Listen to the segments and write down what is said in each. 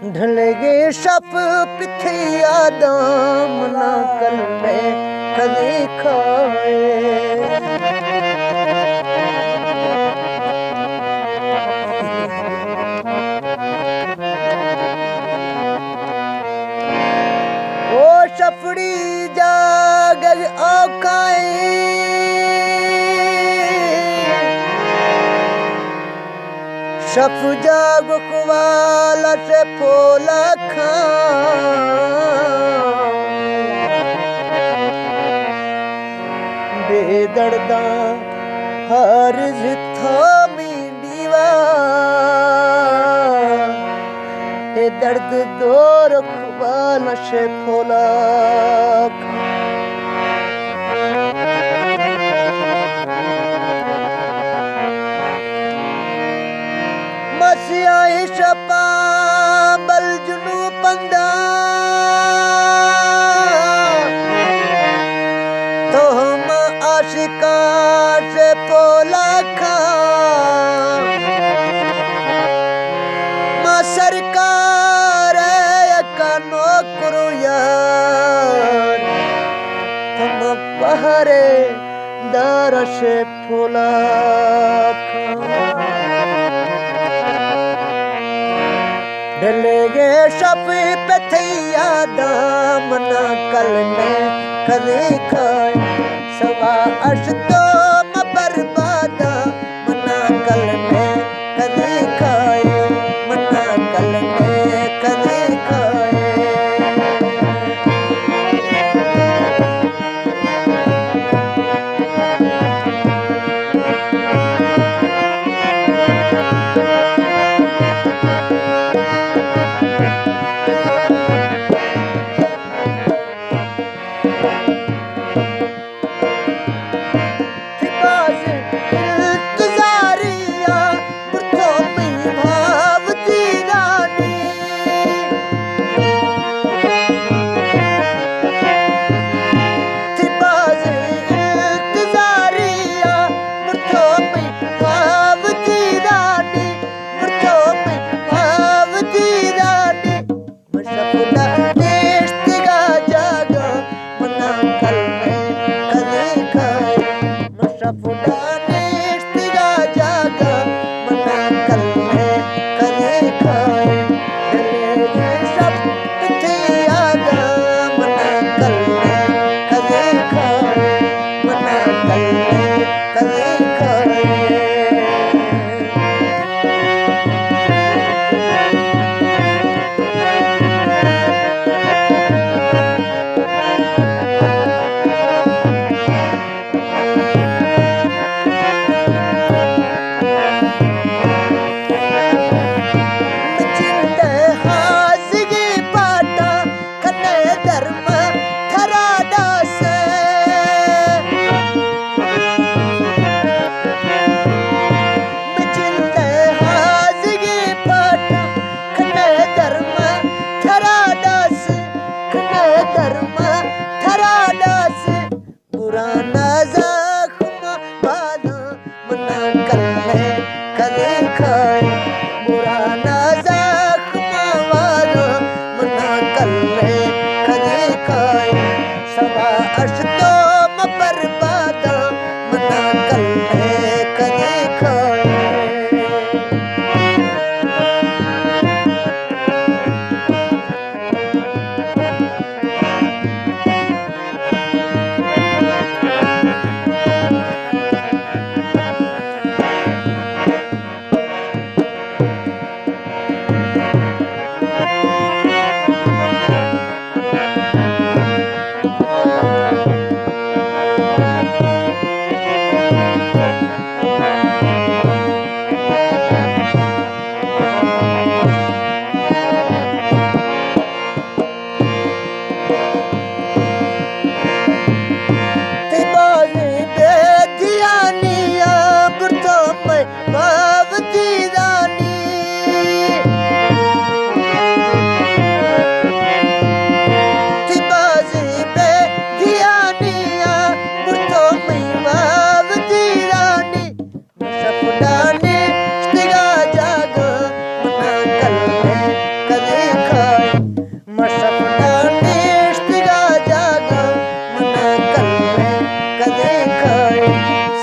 ढलेगे सप पिथिया दाम ना कल में कभी खाए। ओ सफड़ी जागर औकाए सफ जाग कुवाला से फोला खा बेदर्दा हर जिथा मीडीवा ए दर्द दौर कुवाला से फोला खा मसियाई शपा बल जुनू पंदा तो हम आशिका से पोला खा मां सरकार का नौकरू यार हम पहरे दार से पोला खा ढलेगे शफी पथिया दाम ना कल में कभी खाए सवा अर्श तो म बर्बादा मना कल में कभी खाए मना कल में कभी खाए।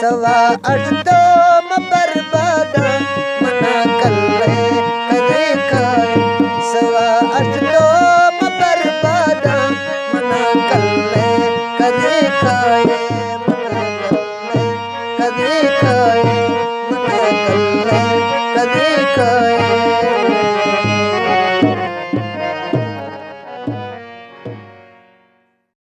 सवा अष्टो बर्बादा मना कल्ले कदे खाए सवा अष्टो बर्बादा मना कल्ले कदे खाए मना कल्ले कदे खाए मना कल्ले कदे खाए